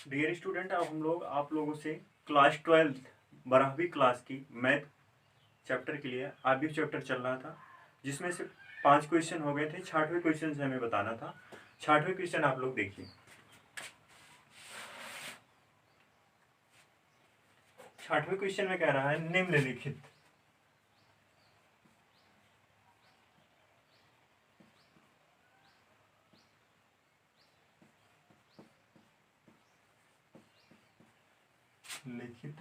Dear student, अब हम लोग आप लोगों से क्लास 12 12वीं क्लास की मैथ चैप्टर के लिए आगे चैप्टर चल रहा था, जिसमें से 5 क्वेश्चन हो गए थे। 6वें क्वेश्चन से हमें बताना था। 6वें क्वेश्चन आप लोग देखिए। 6वें क्वेश्चन में कह रहा है निम्नलिखित लिखित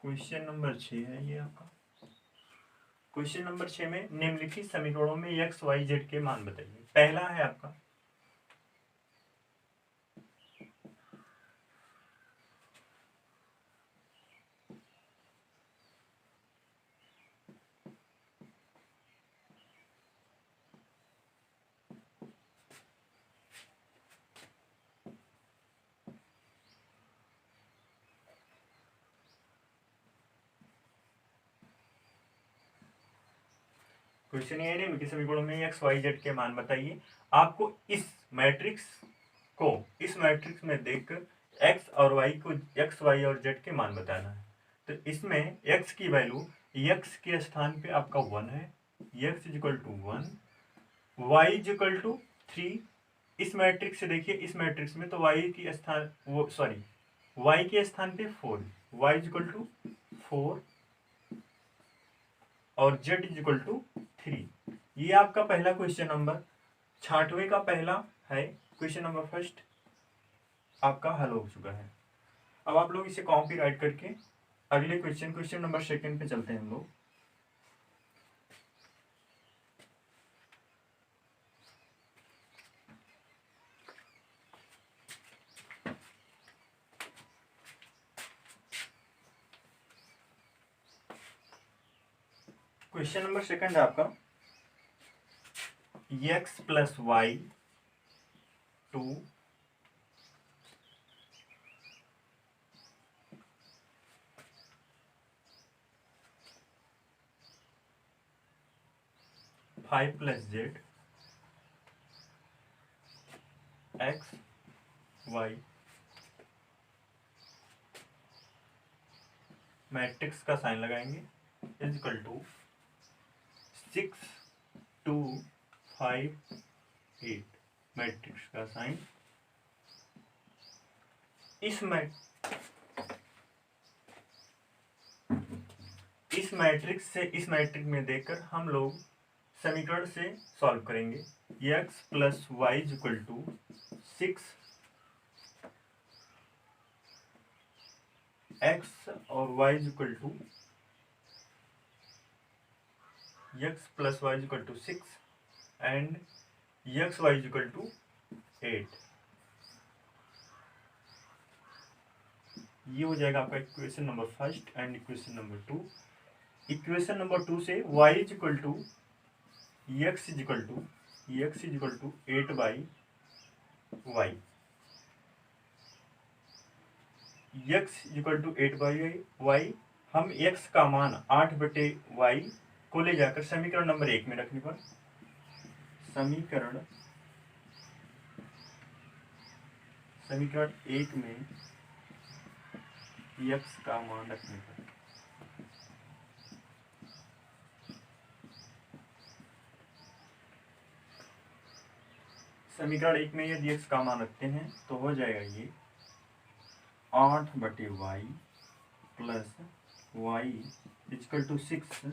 क्वेश्चन नंबर 6 है ये आपका। क्वेश्चन नंबर 6 में निम्नलिखित समीकरणों में एक्स वाई जेड के मान बताइए। पहला है आपका क्वेश्चन ये है निम्नलिखित समीकरणों में एक्स वाई जेड के मान बताइए। आपको इस मैट्रिक्स में देखकर एक्स और वाई को एक्स वाई और जेड के मान बताना है। तो इसमें एक्स की वैल्यू एक्स के स्थान पे आपका 1 है, X is equal to 1, Y is equal to 3। इस मैट्रिक्स से देखिए, इस मैट्रिक्स में तो वाई के स्थान पे 4, वाई इजिकल टू 4 और जेड इजिकल टू 3। ये आपका पहला क्वेश्चन नंबर 6वें का पहला है। क्वेश्चन नंबर फर्स्ट आपका हल हो चुका है। अब आप लोग इसे कॉपी राइट करके अगले क्वेश्चन नंबर सेकंड पे चलते हैं हम लोग। क्वेश्चन नंबर सेकंड है आपका X plus Y 2 5 plus Z X Y matrix का साइन लगाएंगे इजिकल टू 6 2 5 8 मैट्रिक्स का साइन। इस मैट्रिक्स से इस मैट्रिक्स में देखकर हम लोग समीकरण से सॉल्व करेंगे। X plus Y equal to 6 X और Y equal to X plus Y equal to 6 and X Y equal to 8। ये हो जाएगा आपका equation number first and equation number 2। Equation number 2 से y is equal to X is equal to 8 by Y, X is equal to 8 by Y. हम x का मान 8/y को ले जाकर समीकरण नंबर 1 में रखने पर समीकरण 1 में x का मान रखने पर समीकरण 1 में यदि x का मान रखते हैं तो हो जाएगा ये 8/y plus Y is equal to 6।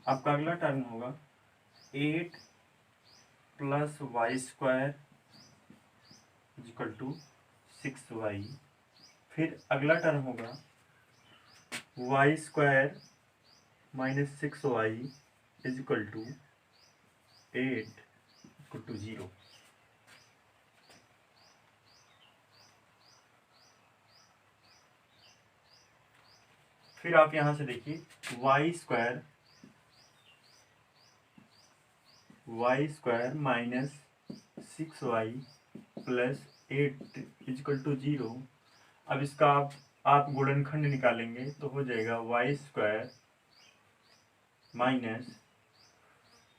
आपका अगला टर्म होगा 8 plus Y square is equal to 6y। फिर अगला टर्म होगा Y square minus 6y is equal to 8 equal to 0। फिर आप यहाँ से देखिए Y square minus 6y plus 8 is equal to 0। अब इसका आप गुणनखंड निकालेंगे तो हो जाएगा वाई स्क्वायर माइनस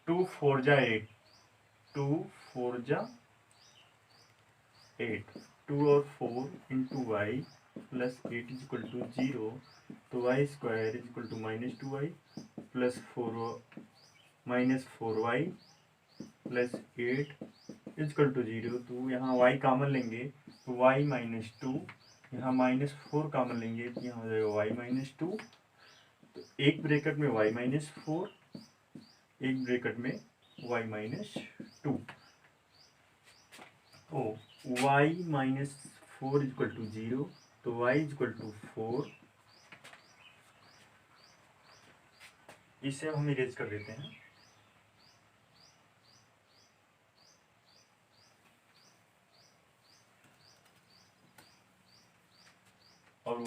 2 4 जा 8, 2 4 जा 8, 2 और 4 into Y plus 8 is equal to 0। तो Y square is equal to minus 2y plus 4 minus 4y plus 8 is equal to 0। तो यहाँ y कॉमन लेंगे तो y माइनस 2, यहाँ माइनस 4 कॉमन लेंगे तो यहाँ हो जाएगा y माइनस 2। तो एक ब्रैकेट में y माइनस 4, एक ब्रैकेट में y माइनस 2। तो y माइनस 4 इजकल टू 0, तो y इजकल टू 4। इसे हम इरेज कर देते हैं। और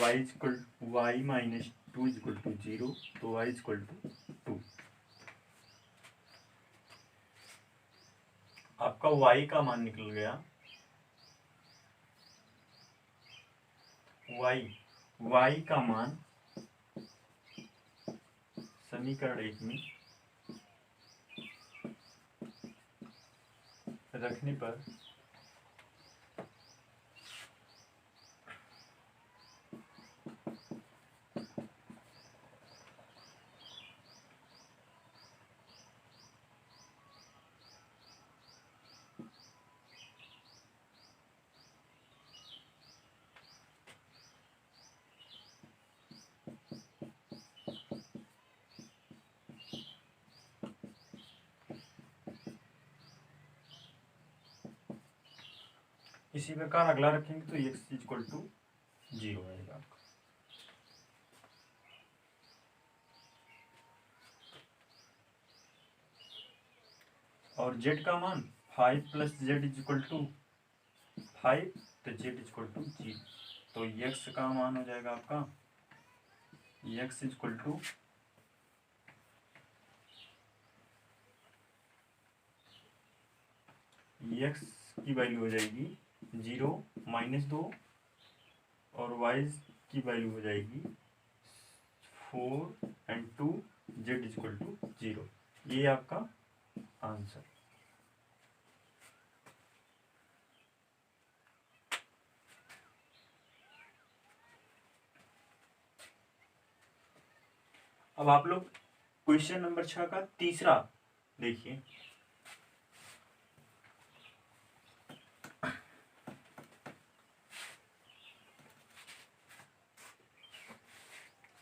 y माइनस 2 इजकल टू 0, तो y इजकल टू 2। आपका y का मान निकल गया y का मान समीकरण 1 में रखने पर इसी प्रकार अगला रखेंगे तो x इक्वल टू 0 आएगा आपका। और z का मान 5 प्लस जेड इक्वल टू 5, तो z इक्वल टू 0। तो x का मान हो जाएगा आपका x इक्वल टू x की वैल्यू हो जाएगी 0 माइनस 2 और y की वैल्यू हो जाएगी 4 एंड 2, z इक्वल टू 0। ये आपका आंसर। अब आप लोग क्वेश्चन नंबर 6 का तीसरा देखिए।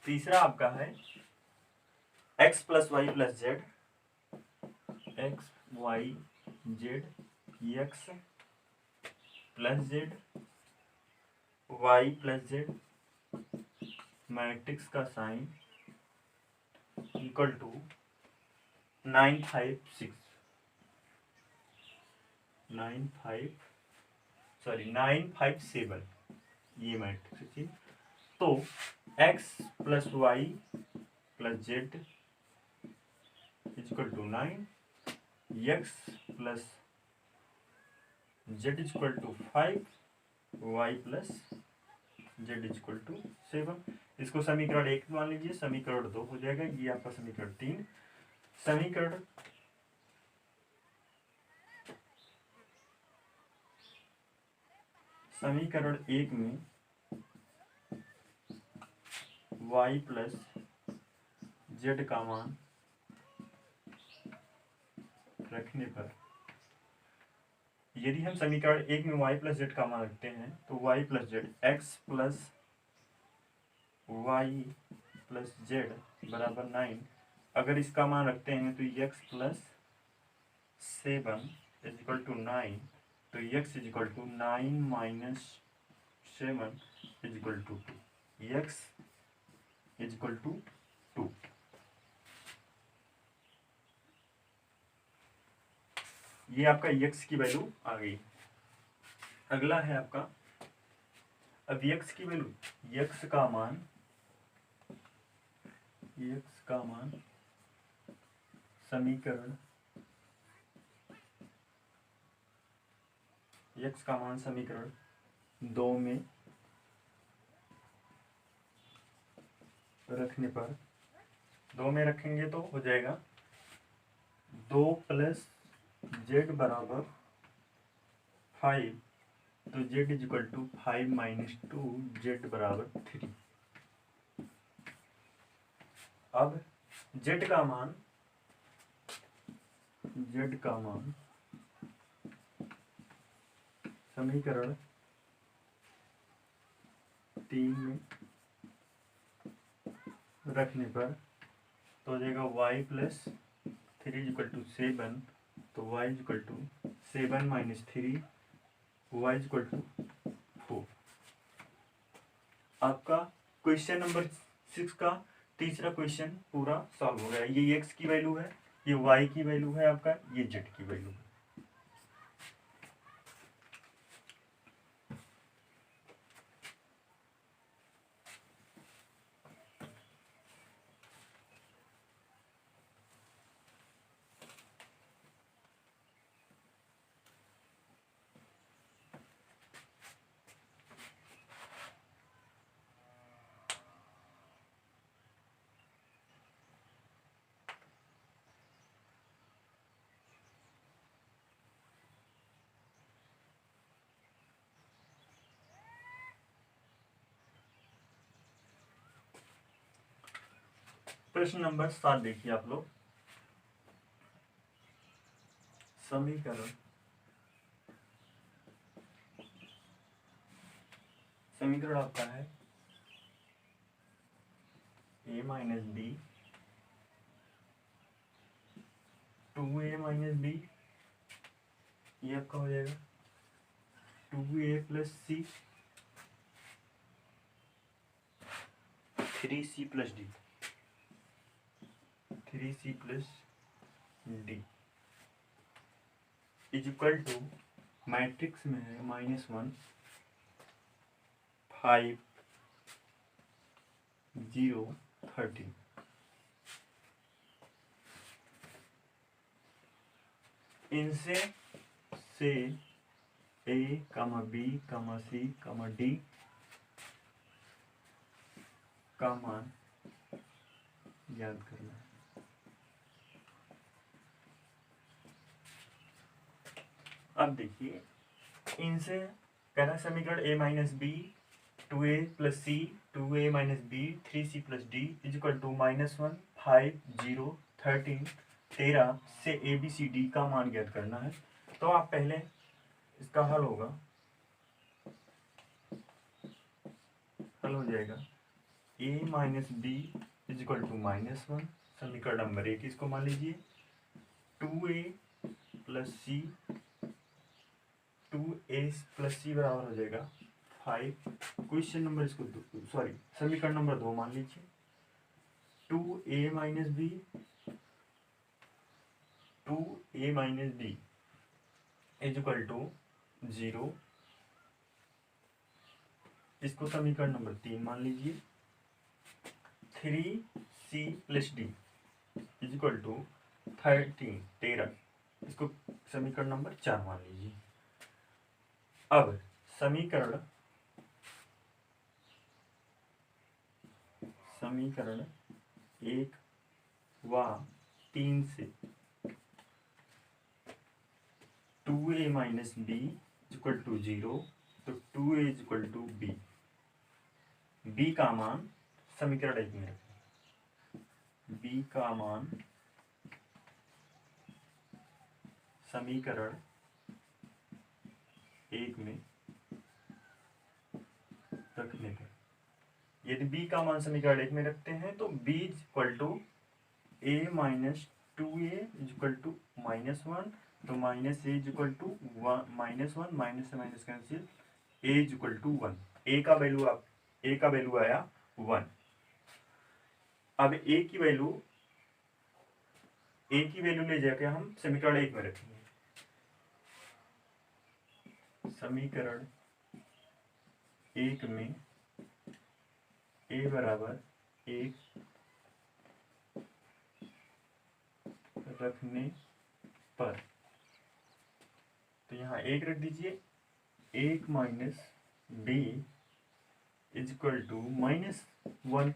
तीसरा आपका है x plus Y plus Z, X Y Z X plus Z Y plus Z matrix का साइन इक्वल टू 957 ये मैट्रिक्स थी। तो x plus Y plus Z equal to 9, X plus Z equal to 5, Y plus Z equal to 7। इसको समीकरण 1 मान लीजिए, समीकरण 2 हो जाएगा। ये आपका समीकरण 3। समीकरण 1 में y प्लस जेड का मान रखने पर, यदि हम समीकरण 1 में y प्लस जेड का मान रखते हैं तो y plus Z x plus Y plus Z बराबर 9। अगर इसका मान रखते हैं तो x प्लस 7 इजिकल टू 9, तो x is equal to 9 minus 7 is equal to 2, x is equal to 2। ये आपका x की वैल्यू आ गई। अगला है आपका, अब x की वैल्यू, x का मान x का मान समीकरण दो में रखने पर, दो में रखेंगे तो हो जाएगा 2 + z बराबर 5, तो z = 5 - 2 z बराबर 3। अब z का मान समीकरण 3 में रखने पर तो हो जाएगा y + 3 = 7, तो y = 7 - 3, y = 4। आपका क्वेश्चन नंबर 6 का तीसरा क्वेश्चन पूरा सॉल्व हो गया। ये x की वैल्यू है, ये y की वैल्यू है, आपका ये z की वैल्यू है। प्रश्न नंबर 7 देखिए आप लोग। समीकरण आपका है a - b 2a - b, ये आपका हो जाएगा 2a + c 3c + d, 3c + d = matrix में है -1 5 0 13। इनसे से a, b, c, d का मान याद करना है। अब देखिए, इनसे कह रहा है समीकरण a - b 2a + c 2a - b 3c + d = -1 5 0 13 13 से ABCD का मान ज्ञात करना है। तो आप पहले इसका हल हो जाएगा a - b = -1, समीकरण नंबर 1 इसको मान लीजिए। 2a + c 2a + c बराबर हो जाएगा 5। क्वेश्चन नंबर इसको समीकरण नंबर 2 मान लीजिए। 2a - b 2a - b = 0, इसको समीकरण नंबर 3 मान लीजिए। 3c + d = 13, इसको समीकरण नंबर 4 मान लीजिए। अब समीकरण 1 व 3 से 2a - b = 0, तो 2a = b, b का मान समीकरण 1 में रखें। b का मान समीकरण 1 में रखने पर, यदि b का मान समीकरण 1 में रखते हैं तो b = a - 2a = -1, तो -a = 1, -1 से माइनस कैंसिल, a = 1, a का वैल्यू आया 1। अब a की वैल्यू ले जाके हम समीकरण 1 में रखेंगे। समीकरण 1 में a = 1, रखने पर, तो यहाँ 1 रख दीजिए, 1 minus B is equal to -1,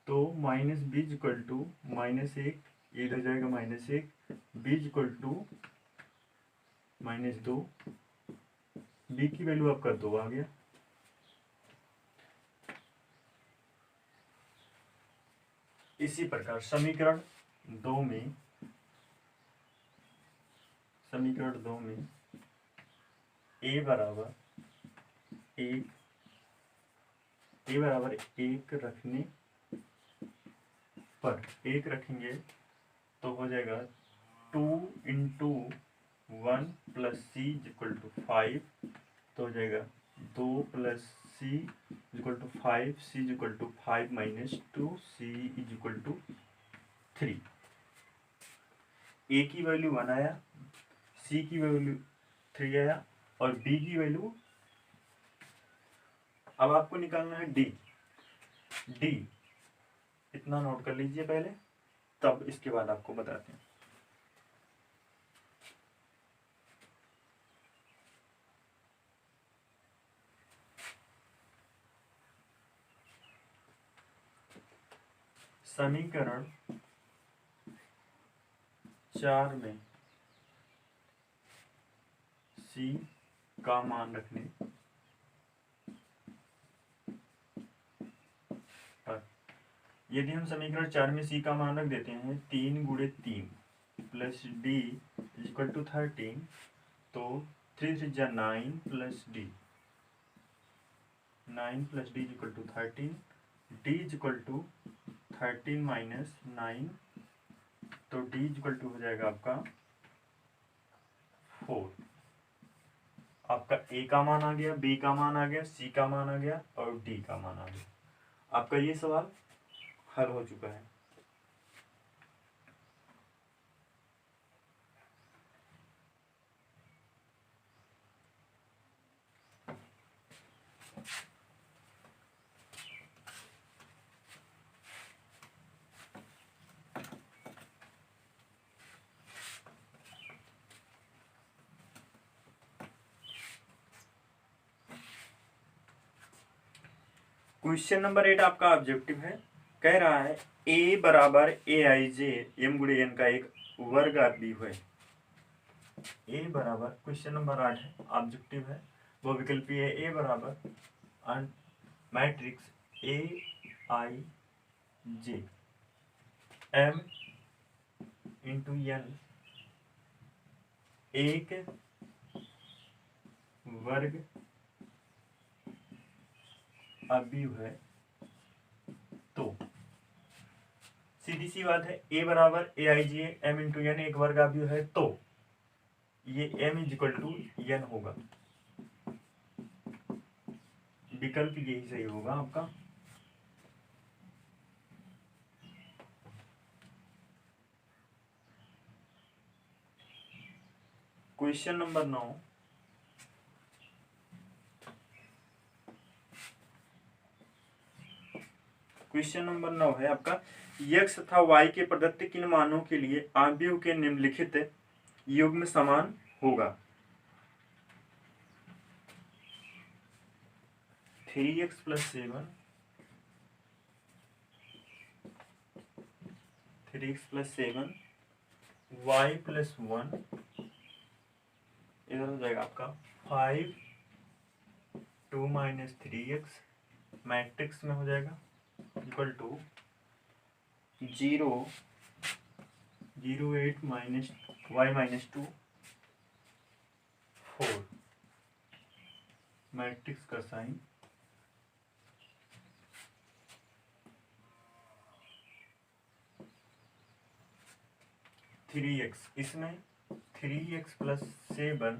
तो minus B is equal to -1, इधर जाएगा -1, B is equal to -2, B की वैल्यू आपका 2 आ गया। इसी प्रकार समीकरण 2 में ए बराबर 1 रखने पर, 1 रखेंगे तो हो जाएगा 2 into 1 plus C equal to 5, तो हो जाएगा 2 plus C equal to 5, C equal to 5 minus 2, C is equal to 3। A की वैल्यू 1 आया, सी की वैल्यू 3 आया, और डी की वैल्यू, अब आपको निकालना है डी। इतना नोट कर लीजिए पहले, तब इसके बाद आपको बताते हैं। समीकरण 4 में सी का मान रखने पर, यदि हम समीकरण 4 में सी का मान रख देते हैं 3 गुणे 3 प्लस डी इक्वल टू 13, तो 3 3 जा 9 plus D, 9 plus D equal to 13, D equal to 13 minus 9, तो डी इक्वल टू हो जाएगा आपका 4। आपका ए का मान आ गया, बी का मान आ गया, सी का मान आ गया और डी का मान आ गया। आपका ये सवाल हल हो चुका है। क्वेश्चन नंबर 8 आपका ऑब्जेक्टिव है, कह रहा है ए बराबर ए आई जे एम गुणे एन का एक वर्ग भी है। ए बराबर, क्वेश्चन नंबर 8 है, ऑब्जेक्टिव है, वो विकल्पी है। ए बराबर matrix A I J M into N एक वर्ग अवयव है, तो सीधी सी बात है, ए बराबर A I J M into N एक वर्ग अवयव है, तो ये M is equal to N होगा। विकल्प यही सही होगा आपका। क्वेश्चन नंबर 9, क्वेश्चन नंबर 9 है आपका, x तथा y के प्रदत्त किन मानों के लिए अवयव के निम्नलिखित युग्म समान होगा। 3x plus 7, 3x plus 7, y plus 1, इधर हो जाएगा आपका 5 2 माइनस 3x, मैट्रिक्स में हो जाएगा equal to 0 0 8 minus y minus 2 4, matrix का साइन 3x, इसमें 3x plus 7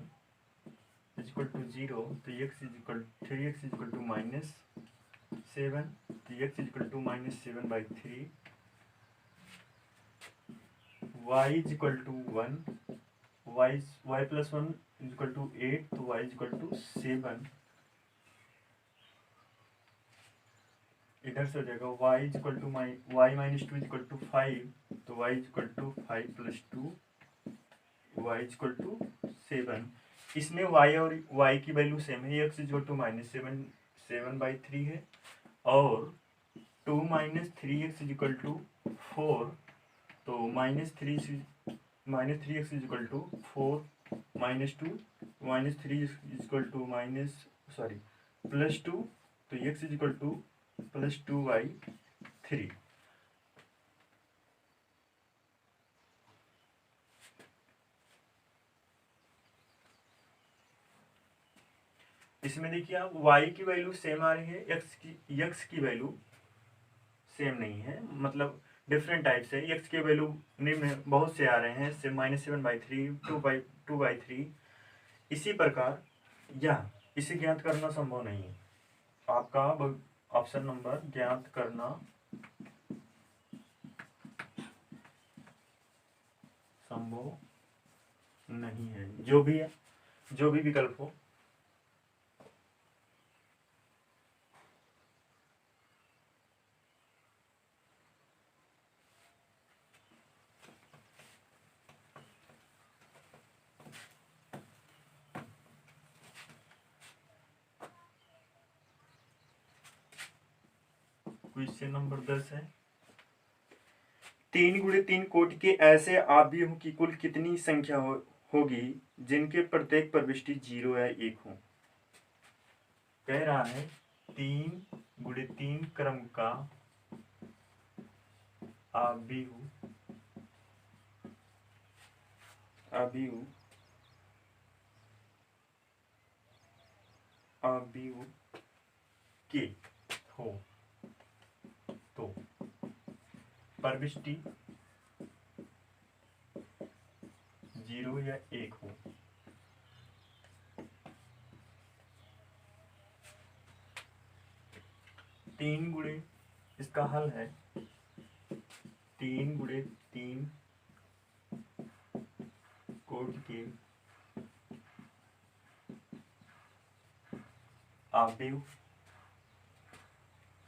is equal to 0, तो x is equal 3x is equal to minus 7, तो x is equal to minus 7/3, y is equal to 1, y plus 1 is equal to 8, तो y is equal to 7, इधर से हो जाएगा Y equal to Y minus two equal to 5, तो Y equal to 5 plus 2 Y equal to 7। इसमें Y और Y की value same है, एक्स इक्वल टू -7/3 है और 2 माइनस 3x इक्वल टू 4, तो -3x equal to 4 -2 -3 equal to +2, तो x equal to +2/3। इसमें देखिए आप y की वैल्यू सेम आ रही है, x की वैल्यू सेम नहीं है, मतलब डिफरेंट टाइप से x के वैल्यू निम्न बहुत से आ रहे हैं, से -7/3 2/3। इसी प्रकार यह इसे ज्ञात करना संभव नहीं है। आपका ऑप्शन नंबर ज्ञात करना संभव नहीं है, जो भी विकल्प हो। क्वेश्चन नंबर 10 है, 3 × 3 कोटि के ऐसे अवयवों की कुल कितनी संख्या होगी जिनके प्रत्येक प्रविष्टि 0 या 1 हो। कह रहा है 3 × 3 क्रम का अवयव के हो तो प्रविष्टि 0 या 1 हो। इसका हल है 3 × 3 कोटि के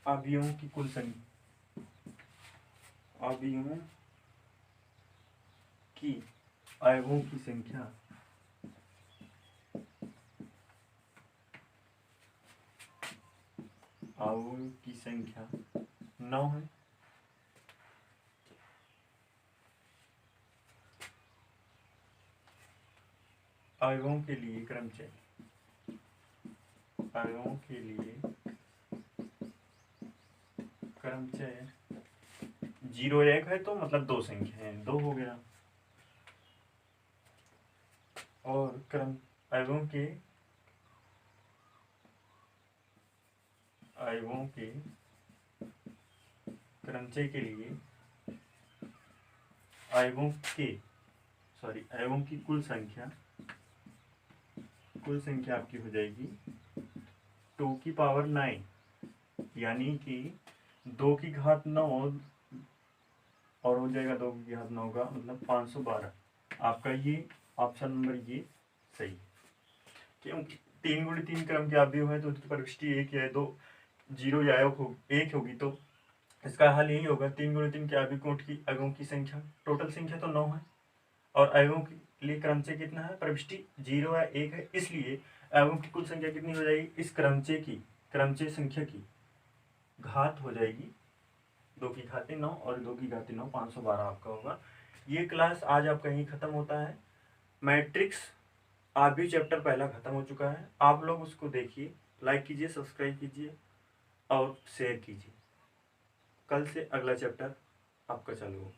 अवयवों की कुल संख्या, अवयवों की संख्या अवयवों की संख्या 9 है। अवयवों के लिए क्रमचय, अवयवों के लिए क्रमचय 0 या 1 है, तो मतलब 2 संख्या है, 2 हो गया। और अवयवों के क्रमचय के लिए अवयवों की कुल संख्या आपकी हो जाएगी 2⁹, यानी कि 2⁹ और हो जाएगा 2⁹ का मतलब 512। आपका ये ऑप्शन नंबर ये सही है, क्योंकि 3 × 3 क्रम के अवयव है तो उसकी प्रविष्टि 1 या 2 0 या 1 होगी, तो इसका हल यही होगा 3 × 3 के अवयवों की संख्या, टोटल संख्या तो 9 है और अवयवों के लिए क्रमचय कितना है, प्रविष्टि 0 या 1 है, इसलिए अवयवों की कुल संख्या कितनी हो जाएगी, इस क्रमचय संख्या की घात हो जाएगी 2⁹9 और 2⁹9 512 आपका होगा। ये क्लास आज आपका यहीं खत्म होता है। मैट्रिक्स अवयव चैप्टर पहला खत्म हो चुका है, आप लोग उसको देखिए, लाइक कीजिए, सब्सक्राइब कीजिए और शेयर कीजिए। कल से अगला चैप्टर आपका चालू हो।